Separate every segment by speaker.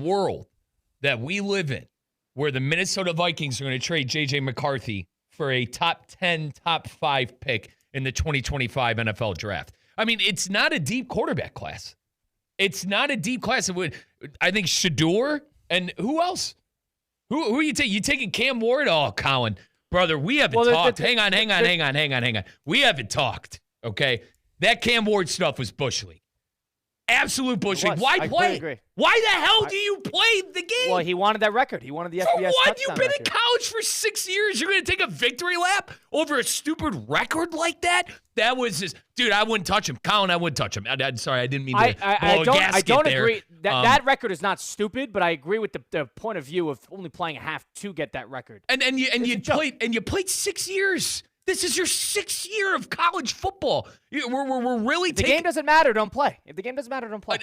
Speaker 1: world that we live in, where the Minnesota Vikings are going to trade J.J. McCarthy for a top 10, top 5 pick in the 2025 NFL draft. I mean, it's not a deep quarterback class. It's not a deep class. I think Shador and who else? Who are you taking? You taking Cam Ward? Oh, Colin, brother, we haven't talked. Hang on. We haven't talked, okay? That Cam Ward stuff was Bush League. Absolute Bush League. Why play? Why the hell do you play the game?
Speaker 2: Well, he wanted that record. He wanted the FBS
Speaker 1: touchdown
Speaker 2: record.
Speaker 1: You've been in college for 6 years. You're going to take a victory lap over a stupid record like that? That was just, dude, I wouldn't touch him. Colin, I wouldn't touch him. I'm sorry, I didn't mean to blow a gasket
Speaker 2: I don't
Speaker 1: there.
Speaker 2: agree. That record is not stupid, but I agree with the point of view of only playing a half to get that record.
Speaker 1: And you played 6 years. This is your 6th year of college football. We're really
Speaker 2: taking... The game doesn't matter, don't play. If the game doesn't matter, don't play.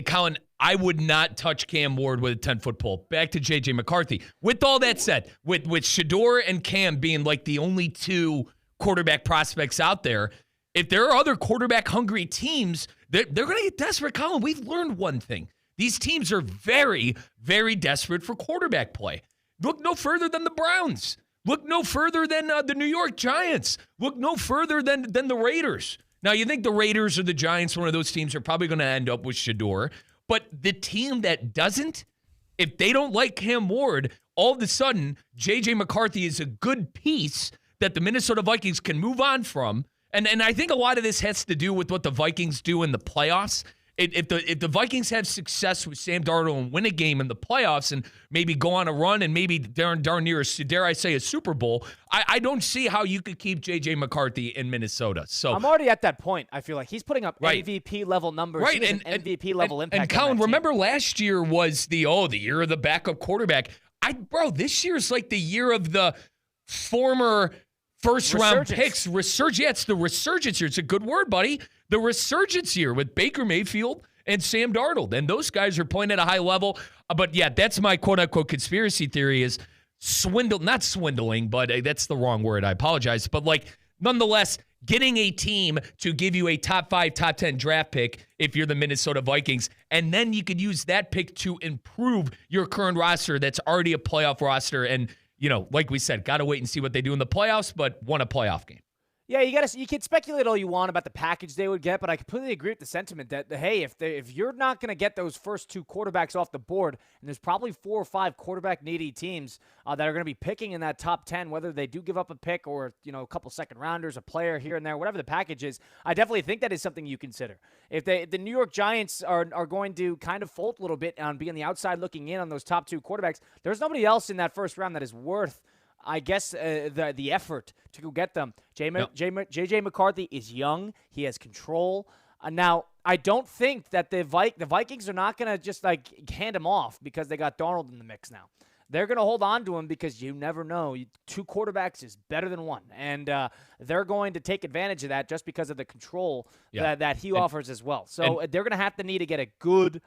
Speaker 1: Colin, I would not touch Cam Ward with a 10-foot pole. Back to J.J. McCarthy. With all that said, with Shador and Cam being like the only 2 quarterback prospects out there, if there are other quarterback-hungry teams, they're going to get desperate. Colin, we've learned one thing. These teams are very, very desperate for quarterback play. Look no further than the Browns. Look no further than the New York Giants. Look no further than the Raiders. Now, you think the Raiders or the Giants, one of those teams, are probably going to end up with Shador. But the team that doesn't, if they don't like Cam Ward, all of a sudden, J.J. McCarthy is a good piece that the Minnesota Vikings can move on from. And I think a lot of this has to do with what the Vikings do in the playoffs. If the Vikings have success with Sam Darnold and win a game in the playoffs and maybe go on a run and maybe darn near, dare I say, a Super Bowl, I don't see how you could keep J.J. McCarthy in Minnesota. So
Speaker 2: I'm already at that point. I feel like he's putting up MVP-level numbers.
Speaker 1: Right,
Speaker 2: and MVP-level impact.
Speaker 1: And Colin, remember last year was the year of the backup quarterback. This year's like the year of the former first-round picks. It's the resurgence year. It's a good word, buddy. The resurgence year with Baker Mayfield and Sam Darnold. And those guys are playing at a high level. But, yeah, that's my quote-unquote conspiracy theory is not swindling, but that's the wrong word. I apologize. But, nonetheless, getting a team to give you a top 5, top 10 draft pick if you're the Minnesota Vikings, and then you could use that pick to improve your current roster that's already a playoff roster. And, like we said, got to wait and see what they do in the playoffs, but won a playoff game.
Speaker 2: Yeah, you can speculate all you want about the package they would get, but I completely agree with the sentiment that, hey, if you're not going to get those first 2 quarterbacks off the board, and there's probably 4 or 5 quarterback-needy teams that are going to be picking in that top 10, whether they do give up a pick or, a couple second-rounders, a player here and there, whatever the package is, I definitely think that is something you consider. If the New York Giants are going to kind of fold a little bit on being the outside looking in on those top 2 quarterbacks, there's nobody else in that first round that is worth I guess the effort to go get them. J.J. McCarthy is young. He has control. Now, I don't think that the Vikings are not going to just hand him off because they got Darnold in the mix now. They're going to hold on to him because you never know. 2 quarterbacks is better than 1. And they're going to take advantage of that just because of the control that he offers as well. So they're going to have to need to get a good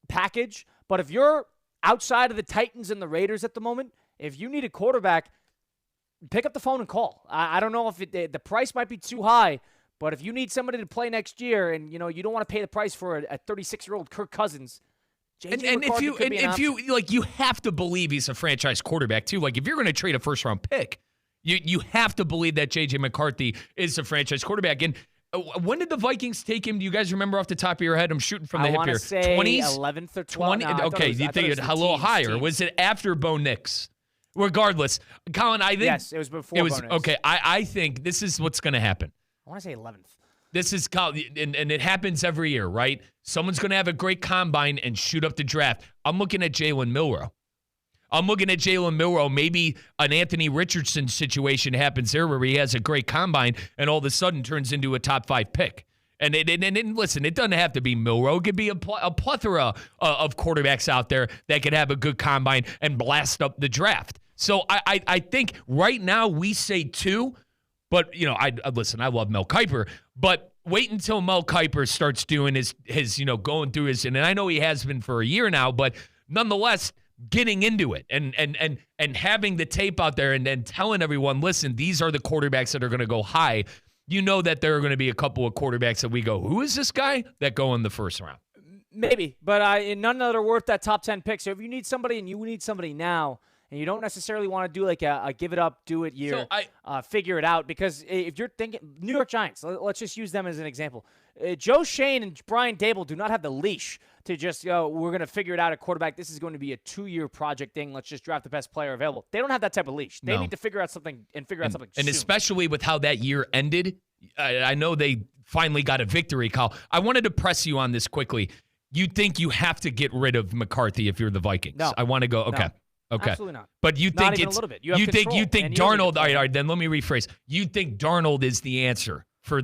Speaker 2: package. But if you're outside of the Titans and the Raiders at the moment, if you need a quarterback, pick up the phone and call. I don't know if the price might be too high, but if you need somebody to play next year and you don't want to pay the price for a 36-year-old Kirk Cousins, you
Speaker 1: have to believe he's a franchise quarterback too. If you're going to trade a first-round pick, you have to believe that J.J. McCarthy is a franchise quarterback. And when did the Vikings take him? Do you guys remember off the top of your head? I'm shooting from the hip here.
Speaker 2: 20s? 11th or 12th.
Speaker 1: 20? Okay, you think it a little higher. Teams. Was it after Bo Nix? Regardless, Colin, I think...
Speaker 2: Yes, it was before Bo Nix.
Speaker 1: Okay, I think this is what's going to happen.
Speaker 2: I want to say 11th.
Speaker 1: This is, and it happens every year, right? Someone's going to have a great combine and shoot up the draft. I'm looking at Jalen Milroe. Maybe an Anthony Richardson situation happens there where he has a great combine and all of a sudden turns into a top 5 pick. And listen, it doesn't have to be Milroe. It could be a plethora of quarterbacks out there that could have a good combine and blast up the draft. So I think right now we say 2, but I love Mel Kiper, but wait until Mel Kiper starts doing his going through his, and I know he has been for a year now, but nonetheless getting into it and having the tape out there and then telling everyone, listen, these are the quarterbacks that are going to go high. That there are going to be a couple of quarterbacks that we go, who is this guy, that go in the first round?
Speaker 2: Maybe, but none that are worth that top 10 pick. So if you need somebody and you need somebody now, and you don't necessarily want to do like a give it up, do it year, figure it out. Because if you're thinking New York Giants, let's just use them as an example. Joe Shane and Brian Dable do not have the leash to just go, we're going to figure it out at quarterback. This is going to be a 2-year project thing. Let's just draft the best player available. They don't have that type of leash. They need to figure out something soon.
Speaker 1: And especially with how that year ended, I know they finally got a victory, Kyle. I wanted to press you on this quickly. You think you have to get rid of McCarthy if you're the Vikings?
Speaker 2: No.
Speaker 1: I want to go, okay.
Speaker 2: No.
Speaker 1: Okay.
Speaker 2: Absolutely not.
Speaker 1: But you think
Speaker 2: not even
Speaker 1: it's
Speaker 2: a little bit.
Speaker 1: You think Darnold, all right, then let me rephrase. You think Darnold is the answer for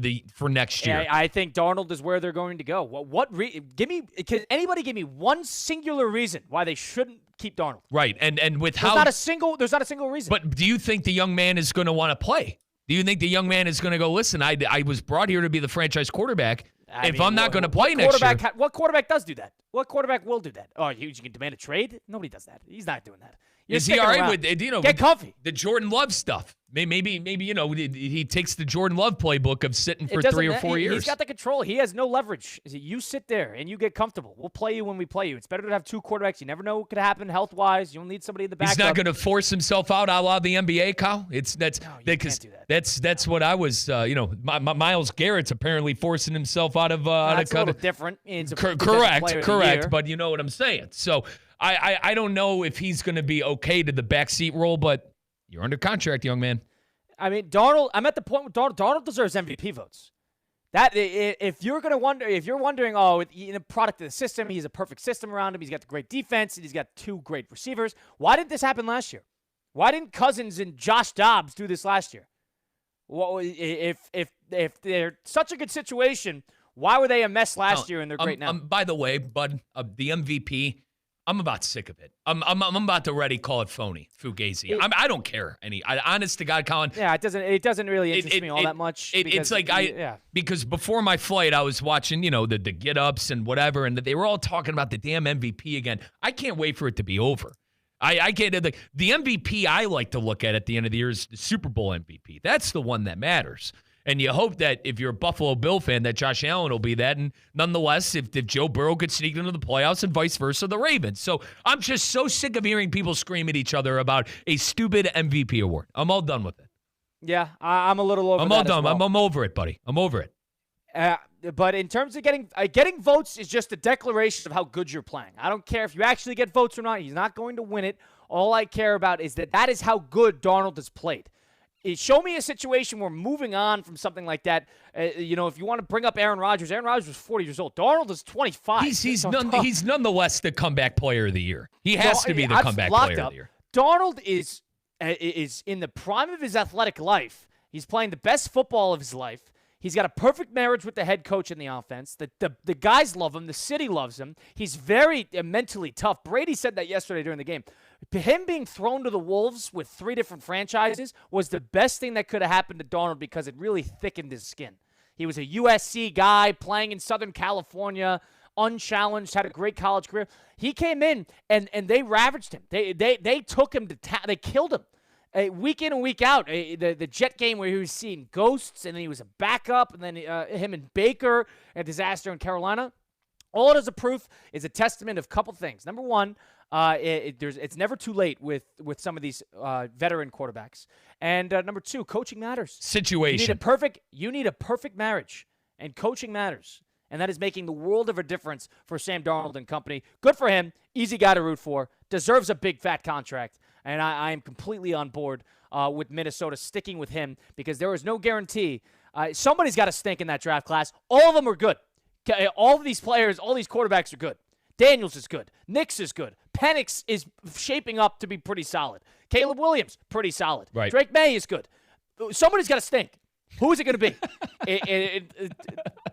Speaker 1: next year?
Speaker 2: Yeah, I think Darnold is where they're going to go. Can anybody give me one singular reason why they shouldn't keep Darnold?
Speaker 1: Right. And with
Speaker 2: there's not a single reason.
Speaker 1: But do you think the young man is going to want to play? Do you think the young man is going to go, listen, I was brought here to be the franchise quarterback. I'm not going to play next year.
Speaker 2: What quarterback does do that? What quarterback will do that? Oh, you can demand a trade? Nobody does that. He's not doing that.
Speaker 1: Is he all right with
Speaker 2: get comfy?
Speaker 1: The Jordan Love stuff? Maybe he takes the Jordan Love playbook of sitting for 3 or 4 years.
Speaker 2: He's got the control. He has no leverage. You sit there and you get comfortable. We'll play you when we play you. It's better to have 2 quarterbacks. You never know what could happen health-wise. You'll need somebody in the back.
Speaker 1: He's not going to force himself out a la the NBA, Kyle.
Speaker 2: You can't do that.
Speaker 1: That's what I was. Myles Garrett's apparently forcing himself out of.
Speaker 2: That's a little different.
Speaker 1: Correct. But you know what I'm saying. So I don't know if he's going to be okay to the backseat role, but you're under contract, young man.
Speaker 2: I mean, Darnold. I'm at the point where Darnold deserves MVP votes. That if you're wondering, product of the system, he's a perfect system around him. He's got the great defense, and he's got 2 great receivers. Why didn't this happen last year? Why didn't Cousins and Josh Dobbs do this last year? Well, if they're such a good situation, why were they a mess last year and they're great now?
Speaker 1: By the way, bud, the MVP. I'm about sick of it. I'm about to already call it phony, Fugazi. I don't care honest to God, Colin.
Speaker 2: Yeah, it doesn't really interest me all that much.
Speaker 1: Because before my flight, I was watching, the get ups and whatever, and they were all talking about the damn MVP again. I can't wait for it to be over. I can't. The MVP I like to look at the end of the year is the Super Bowl MVP. That's the one that matters. And you hope that if you're a Buffalo Bill fan, that Josh Allen will be that. And nonetheless, if Joe Burrow could sneak into the playoffs and vice versa, the Ravens. So I'm just so sick of hearing people scream at each other about a stupid MVP award. I'm all done with it.
Speaker 2: Yeah, I'm a little over that.
Speaker 1: I'm all done.
Speaker 2: As well.
Speaker 1: I'm over it, buddy. I'm over it.
Speaker 2: But in terms of getting votes is just a declaration of how good you're playing. I don't care if you actually get votes or not. He's not going to win it. All I care about is that is how good Darnold has played. Show me a situation where moving on from something like that, if you want to bring up Aaron Rodgers was 40 years old. Darnold is 25.
Speaker 1: He's nonetheless the comeback player of the year. He has to be the comeback player of the year.
Speaker 2: Darnold is in the prime of his athletic life. He's playing the best football of his life. He's got a perfect marriage with the head coach in the offense. The guys love him. The city loves him. He's very mentally tough. Brady said that yesterday during the game. Him being thrown to the wolves with 3 different franchises was the best thing that could have happened to Darnold because it really thickened his skin. He was a USC guy playing in Southern California, unchallenged, had a great college career. He came in and they ravaged him. They took him to they killed him. Week in and week out, the Jet game where he was seeing ghosts, and then he was a backup, and then him and Baker, a disaster in Carolina. All it is a proof is a testament of a couple things. Number one, it's never too late with some of these veteran quarterbacks. And number 2, coaching matters.
Speaker 1: Situation.
Speaker 2: You need a perfect marriage, and coaching matters. And that is making the world of a difference for Sam Darnold and company. Good for him. Easy guy to root for. Deserves a big, fat contract. And I am completely on board with Minnesota sticking with him because there is no guarantee. Somebody's got to stink in that draft class. All of them are good. All of these players, all these quarterbacks are good. Daniels is good. Nix is good. Penix is shaping up to be pretty solid. Caleb Williams, pretty solid.
Speaker 1: Right.
Speaker 2: Drake May is good. Somebody's got to stink. Who is it going to be?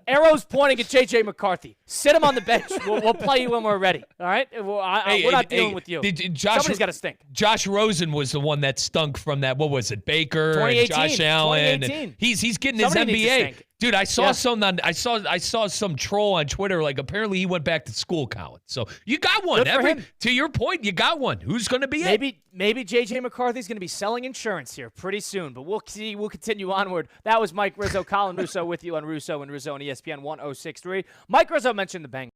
Speaker 2: Arrows pointing at J.J. McCarthy. Sit him on the bench. We'll play you when we're ready. All right? We're not dealing with you. Somebody's got to stink.
Speaker 1: Josh Rosen was the one that stunk from that. What was it? Baker,
Speaker 2: 2018,
Speaker 1: and Josh Allen.
Speaker 2: 2018.
Speaker 1: He's getting his NBA. Dude, I saw some troll on Twitter. Like apparently he went back to school, Colin. So you got one.
Speaker 2: Good for him.
Speaker 1: To your point, you got one. Who's going to be it?
Speaker 2: Maybe J.J. McCarthy's going to be selling insurance here pretty soon. But we'll see. We'll continue onward. That was Mike Rizzo, Colin Russo with you on Russo and Rizzo on ESPN 106.3. Mike Rizzo mentioned the Bengals.